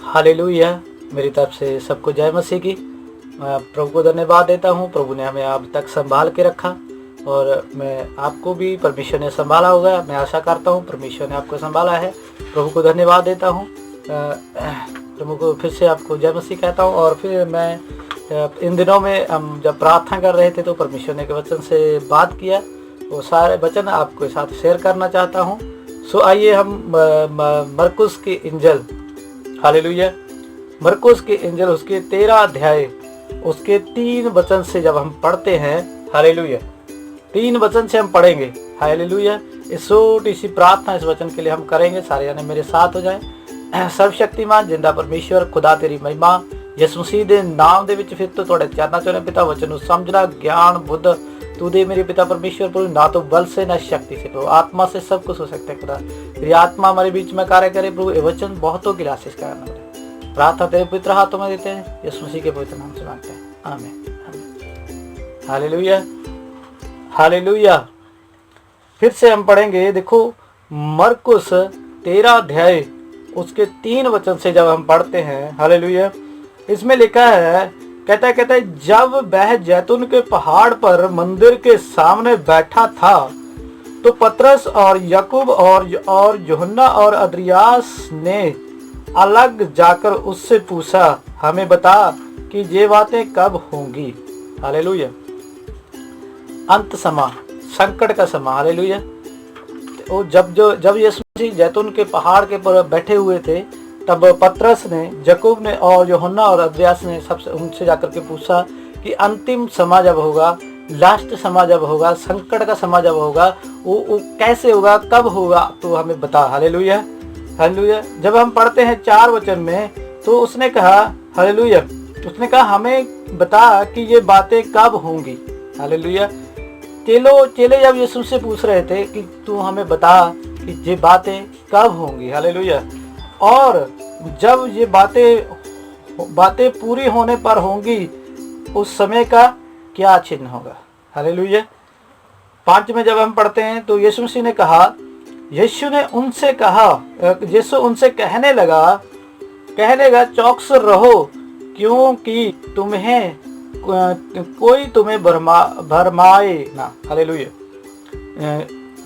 Hallelujah. मेरी तरफ से सबको जय मसीह की। मैं प्रभु को धन्यवाद देता हूँ। प्रभु ने हमें अब तक संभाल के रखा और मैं आपको भी परमेश्वर ने संभाला होगा। मैं आशा करता हूँ परमेश्वर ने आपको संभाला है। प्रभु को धन्यवाद देता हूँ। प्रभु को फिर से आपको जय मसीह कहता हूँ। और फिर मैं इन दिनों में हम जब प्रार्थना कर रहे थे तो परमेश्वर ने के वचन से बात किया। वो सारे वचन आपके साथ शेयर करना चाहता हूँ। सो आइए हम मरकुस की इंजल, हालेलुया, मरकुस की इंजल उसके 13 अध्याय उसके 3 वचन से जब हम पढ़ते हैं, हालेलुया, 3 वचन से हम पढ़ेंगे, हालेलुया। इस छोटी सी प्रार्थना इस वचन के लिए हम करेंगे। सारे जाने मेरे साथ हो जाए। सर्वशक्तिमान जिंदा परमेश्वर खुदा तेरी महिमा यीशु मसीह दे नाम दे विच फिर तो थोड़े चरणा चोने पिता वचन ਨੂੰ समझना ज्ञान बुद्ध तू दे मेरे पिता परमेश्वर। प्रभु ना तो बल से न शक्ति से, प्रभु आत्मा से सब कुछ हो सकता है। खुदा तेरी आत्मा हमारे बीच में कार्य करे। प्रभु ये वचन बहुतों की आशीष करना। प्रार्थना तेरे पवित्र हाथों में देते हैं, यीशु मसीह के पवित्र नाम से मांगते हैं, आमीन। Hallelujah, hallelujah. फिर से हम पढ़ेंगे। देखो मरकुस 13 अध्याय उसके 3 वचन से जब हम पढ़ते हैं, हालेलुया, इसमें लिखा है, कहता है जब वह जैतून के पहाड़ पर मंदिर के सामने बैठा था तो पतरस और याकूब और यूहन्ना और अन्द्रियास ने अलग जाकर उससे पूछा, हमें बता कि ये बातें कब होंगी। हालेलुया। अंत समा, संकट का समा, हालेलुया। तो जब यीशु मसीह जैतून के पहाड़ के पर बैठे हुए थे तब पतरस ने, याकूब ने और यूहन्ना और अन्द्रियास ने सबसे उनसे जाकर के पूछा कि अंतिम समय जब होगा, लास्ट समय जब होगा, संकट का समय जब होगा, वो कैसे होगा, कब होगा, तो हमें बता। Hallelujah, hallelujah. जब हम पढ़ते हैं 4 वचन में तो उसने कहा, हालेलुया, उसने कहा हमें बता कि ये बातें कब होंगी। हालेलुया। चेले जब यीशु से पूछ रहे थे कि तू हमें बता कि ये बातें कब होंगी। हालेलुया। और जब ये बातें पूरी होने पर होंगी उस समय का क्या चिन्ह होगा। हालेलुया। 5 में जब हम पढ़ते हैं तो यीशु मसीह ने कहा, यीशु उनसे कहने लगा चौकस रहो क्योंकि कोई तुम्हें भरमाए ना। हालेलुया।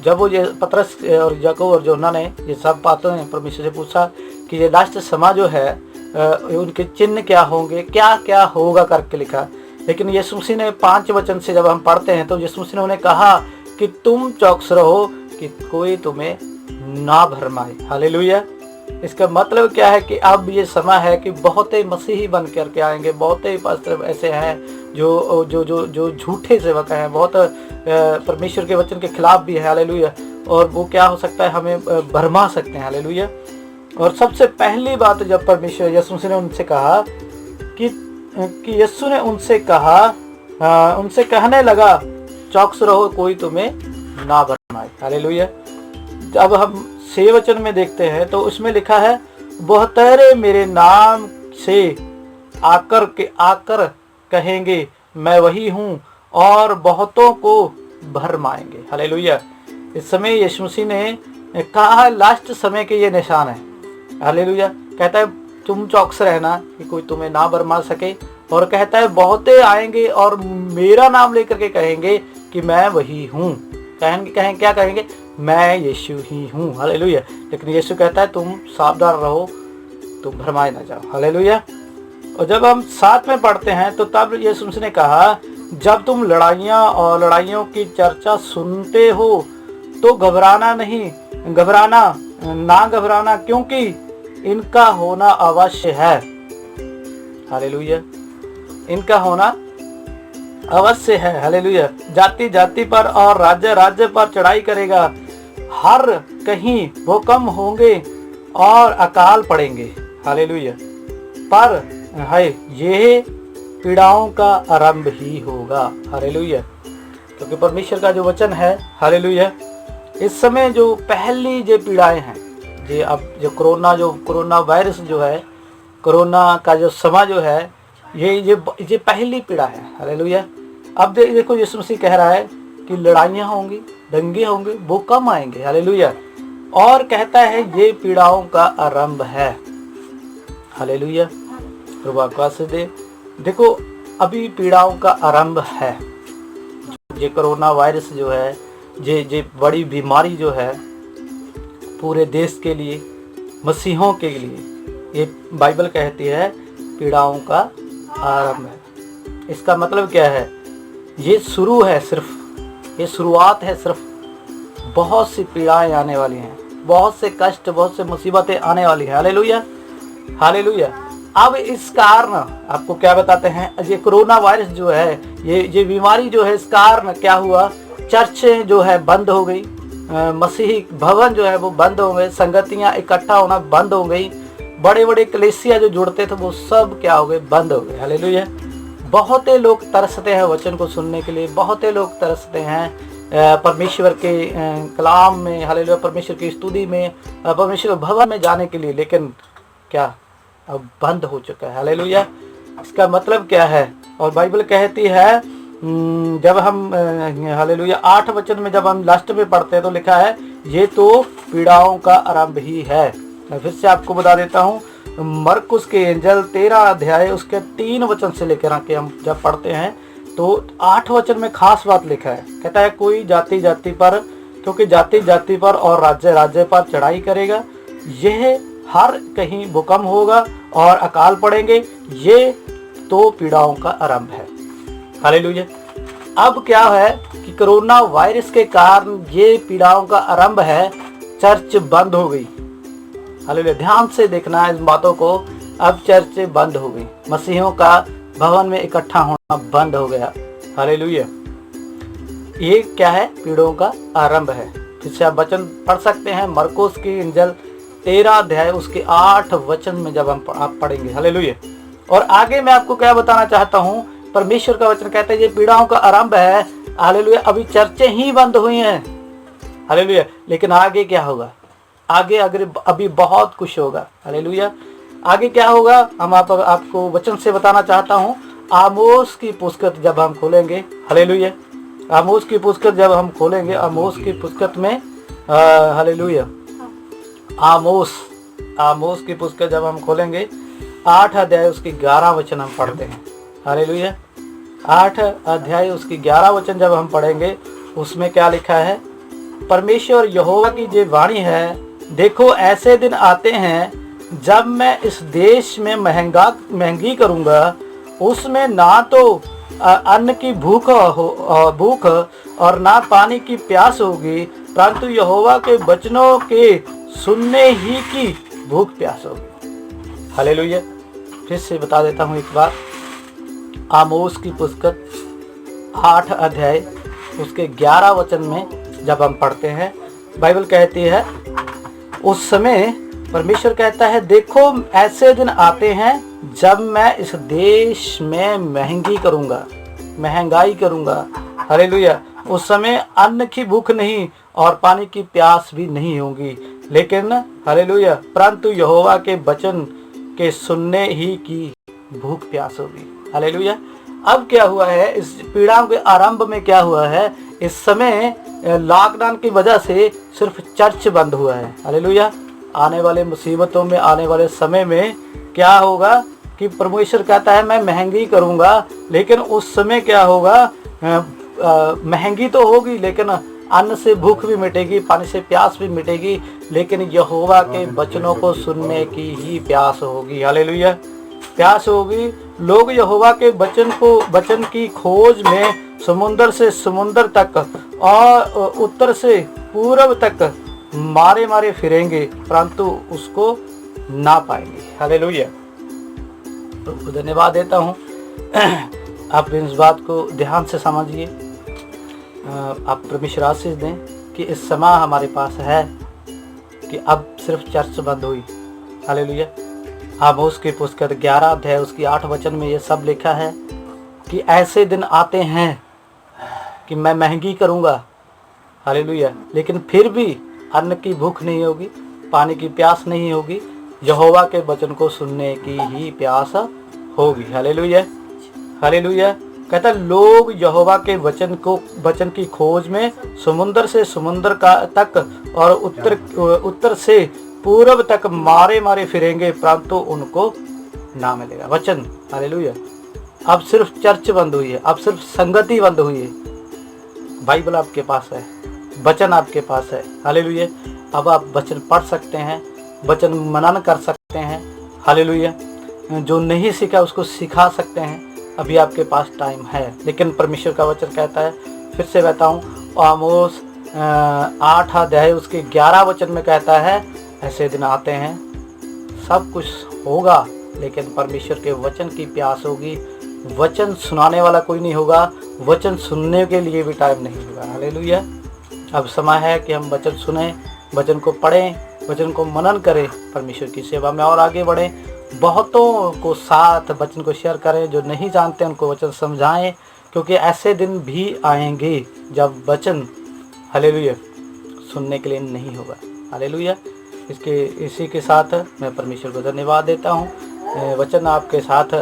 जब वो ये पतरस और याकूब और यूहन्ना ने ये सब बातों ने परमेश्वर से पूछा कि ये लास्ट समय जो है उनके चिन्ह क्या होंगे, क्या क्या होगा करके लिखा। लेकिन यीशु मसीह ने 5 वचन से जब हम पढ़ते हैं तो यीशु मसीह ने उन्हें कहा कि तुम चौकस रहो कि कोई तुम्हें ना भरमाए। हालेलुया। इसका मतलब क्या है कि अब ये समय है कि बहुत ही मसीही बन करके आएंगे। बहुत ही पास्टर ऐसे हैं जो जो जो जो झूठे सेवक हैं, बहुत परमेश्वर के वचन के खिलाफ भी है। हालेलुया। और वो क्या हो सकता है, हमें भरमा सकते हैं। हालेलुया। और सबसे पहली बात जब परमेश्वर यीशु ने उनसे कहा कि यीशु ने उनसे कहने लगा चौकस रहो कोई तुम्हें ना भरमाए। हालेलुया। जब हम 6 वचन में देखते हैं तो उसमें लिखा है, बहुतेरे मेरे नाम से आकर कहेंगे मैं वही हूँ और बहुतों को भरमाएंगे। हालेलुया। इस समय यीशु मसीह ने कहा लास्ट समय के ये निशान है। हालेलुया। कहता है तुम चौकस रहना कि कोई तुम्हें ना भरमा सके। और कहता है बहुते आएंगे और मेरा नाम लेकर के कहेंगे कि मैं वही हूँ। कहेंगे क्या कहेंगे, मैं यीशु ही हूँ। हालेलुया। लेकिन यीशु कहता है तुम सावधान रहो, तुम भरमाए ना जाओ। हालेलुया। और जब हम 7 में पढ़ते हैं तो तब यीशु मसीह ने कहा, जब तुम लड़ाइयों की चर्चा सुनते हो तो घबराना क्योंकि इनका होना अवश्य है। हालेलुया। इनका होना अवश्य है। हालेलुया। जाति जाति पर और राज्य राज्य पर चढ़ाई करेगा। हर कहीं भूकंप होंगे और अकाल पड़ेंगे। हालेलुया। पर ये पीड़ाओं का आरंभ ही होगा। हालेलुया। क्योंकि परमेश्वर का जो वचन है, हालेलुया, इस समय जो पहली जो पीड़ाएं हैं, ये अब जो कोरोना वायरस जो है, कोरोना का जो समय जो है, ये पहली पीड़ा है। हालेलुया। अब देखो यीशु मसीह कह रहा है कि लड़ाइयाँ होंगी, दंगे होंगे, भूकंप आएंगे। हालेलुया। और कहता है ये पीड़ाओं का आरंभ है। हालेलुया, प्रभु आपको आशीष दे। देखो अभी पीड़ाओं का आरंभ है। ये कोरोना वायरस जो है, ये बड़ी बीमारी जो है पूरे देश के लिए, मसीहों के लिए, ये बाइबल कहती है पीड़ाओं का आरंभ है। इसका मतलब क्या है? ये शुरू है, सिर्फ ये शुरुआत है। सिर्फ बहुत सी पीड़ाएं आने वाली हैं, बहुत से कष्ट, बहुत से मुसीबतें आने वाली हैं। Hallelujah, hallelujah. अब इस कारण आपको क्या बताते हैं, ये कोरोना वायरस जो है, ये बीमारी जो है, इस कारण क्या हुआ, चर्चें जो है बंद हो गई, मसीही भवन जो है वो बंद हो गए, संगतियां इकट्ठा होना बंद हो गई, बड़े बड़े कलीसिया जो जुड़ते थे वो सब क्या हो गए, बंद हो गए। हालेलुया। बहुत लोग तरसते हैं वचन को सुनने के लिए, बहुत लोग तरसते हैं परमेश्वर के कलाम में, हालेलुया, परमेश्वर की स्तुति में, परमेश्वर भवन में जाने के लिए, लेकिन क्या अब बंद हो चुका है। हालेलुया। इसका मतलब क्या है? और बाइबल कहती है, जब हम हालेलुया 8 वचन में जब हम लास्ट में पढ़ते हैं तो लिखा है ये तो पीड़ाओं का आरंभ ही है। मैं फिर से आपको बता देता हूँ, मरकुस के एंजल 13 अध्याय उसके 3 वचन से लेकर आके हम जब पढ़ते हैं तो 8 वचन में खास बात लिखा है। कहता है कोई जाति जाति पर, क्योंकि जाति जाति पर और राज्य राज्य पर चढ़ाई करेगा, यह हर कहीं भूकंप होगा और अकाल पड़ेंगे, ये तो पीड़ाओं का आरंभ है। हालेलुया। अब क्या है कि कोरोना वायरस के कारण ये पीड़ाओं का आरंभ है, चर्च बंद हो गई। हालेलुया। ध्यान से देखना इस बातों को। अब चर्चें बंद हो गई, मसीहों का भवन में इकट्ठा होना बंद हो गया। हालेलुया। ये क्या है? पीड़ों का आरंभ है। फिर से आप वचन पढ़ सकते हैं, मरकुस की इंजल 13 अध्याय उसके 8 वचन में जब हम आप पढ़ेंगे। हालेलुया। और आगे मैं आपको क्या बताना चाहता हूँ, परमेश्वर का वचन कहता है ये पीड़ाओं का आरंभ है। हालेलुया। अभी चर्चें ही बंद हुई हैं। हालेलुया। लेकिन आगे क्या होगा? आगे अभी बहुत कुछ होगा। हालेलुया। आगे क्या होगा हम आपको वचन से बताना चाहता हूँ। आमोस की पुस्तक जब हम खोलेंगे, हालेलुया, आमोस की पुस्तक जब हम खोलेंगे, आमोस की पुस्तक में हालेलुया, आमोस की पुस्तक जब हम खोलेंगे 8 अध्याय उसकी 11 वचन हम पढ़ते हैं। हालेलुया। 8 अध्याय उसकी 11 वचन जब हम पढ़ेंगे उसमें क्या लिखा है? परमेश्वर यहोवा की ये वाणी है, देखो ऐसे दिन आते हैं जब मैं इस देश में महंगी करूंगा, उसमें ना तो अन्न की भूख और ना पानी की प्यास होगी, परंतु यहोवा के वचनों के सुनने ही की भूख प्यास होगी। हालेलुया। फिर से बता देता हूँ एक बार, आमोस की पुस्तक 8 अध्याय उसके 11 वचन में जब हम पढ़ते हैं, बाइबल कहती है उस समय परमेश्वर कहता है देखो ऐसे दिन आते हैं जब मैं इस देश में महंगाई करूंगा। हालेलुया। उस समय अन्न की भूख नहीं और पानी की प्यास भी नहीं होगी, लेकिन हालेलुया, परंतु यहोवा के वचन के सुनने ही की भूख प्यास होगी। हालेलुया। अब क्या हुआ है? इस पीड़ाओं के आरंभ में क्या हुआ है? इस समय लॉकडाउन की वजह से सिर्फ चर्च बंद हुआ है। हालेलुया। आने वाले मुसीबतों में, आने वाले समय में क्या होगा कि परमेश्वर कहता है मैं महंगी करूंगा, लेकिन उस समय क्या होगा? महंगी तो होगी लेकिन अन्न से भूख भी मिटेगी, पानी से प्यास भी मिटेगी, लेकिन यहोवा के वचनों को सुनने की ही प्यास होगी। हालेलुया। प्यास होगी। लोग यहोवा के वचन की खोज में समुंदर से समुंदर तक और उत्तर से पूर्व तक मारे फिरेंगे, परंतु उसको ना पाएंगे। हालेलुया। तो धन्यवाद देता हूँ। आप इस बात को ध्यान से समझिए। आप परमेश्वर आशीष दें कि इस समय हमारे पास है कि अब सिर्फ चर्च बंद हुई। हालेलुया। आमोस की पुस्तक 11 अध्याय उसकी 8 वचन में ये सब लिखा है कि ऐसे दिन आते हैं कि मैं महंगी करूंगा। हालेलुया। लेकिन फिर भी अन्न की भूख नहीं होगी, पानी की प्यास नहीं होगी, यहोवा के वचन को सुनने की ही प्यास होगी। हालेलुया। हालेलुया। कहता लोग यहोवा के वचन की खोज में समुंदर से समुंदर का तक और उत्तर से पूर्व तक मारे मारे फिरेंगे परंतु उनको ना मिलेगा वचन। हालेलुया। अब सिर्फ चर्च बंद हुई है, अब सिर्फ संगति बंद हुई है, बाइबल आपके पास है, वचन आपके पास है। हालेलुया। अब आप वचन पढ़ सकते हैं, वचन मनन कर सकते हैं। हालेलुया। जो नहीं सीखा उसको सिखा सकते हैं। अभी आपके पास टाइम है। लेकिन परमेश्वर का वचन कहता है, फिर से बताऊं, आमोस 8 अध्याय उसके 11 वचन में कहता है, ऐसे दिन आते हैं सब कुछ होगा लेकिन परमेश्वर के वचन की प्यास होगी। वचन सुनाने वाला कोई नहीं होगा, वचन सुनने के लिए भी टाइम नहीं होगा। हालेलुया। अब समय है कि हम वचन सुने, वचन को पढ़ें, वचन को मनन करें, परमेश्वर की सेवा में और आगे बढ़ें। बहुतों को साथ वचन को शेयर करें, जो नहीं जानते उनको वचन समझाएं, क्योंकि ऐसे दिन भी आएंगे जब वचन हालेलुया सुनने के लिए नहीं होगा। हालेलुया। इसी के साथ मैं परमेश्वर को धन्यवाद देता हूँ, वचन आपके साथ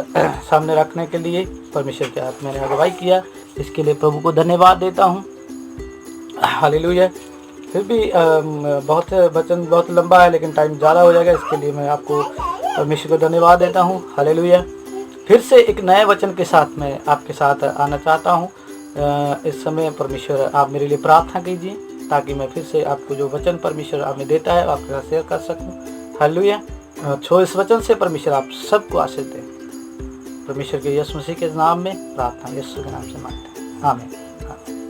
सामने रखने के लिए परमेश्वर के हाथ मैंने अगुवाई किया, इसके लिए प्रभु को धन्यवाद देता हूँ। हालेलुया। फिर भी बहुत वचन बहुत लंबा है लेकिन टाइम ज़्यादा हो जाएगा, इसके लिए मैं आपको परमेश्वर को धन्यवाद देता हूँ। हालेलुया। फिर से एक नए वचन के साथ मैं आपके साथ आना चाहता हूँ। इस समय परमेश्वर आप मेरे लिए प्रार्थना कीजिए ताकि मैं फिर से आपको जो वचन परमेश्वर आपने देता है आपके साथ शेयर कर सकूँ। हालेलुया। इस वचन से परमेश्वर आप सबको आशीष दें। परमेश्वर के यीशु मसीह के नाम में प्रार्थना यीशु के नाम से मांगते हैं, आमीन।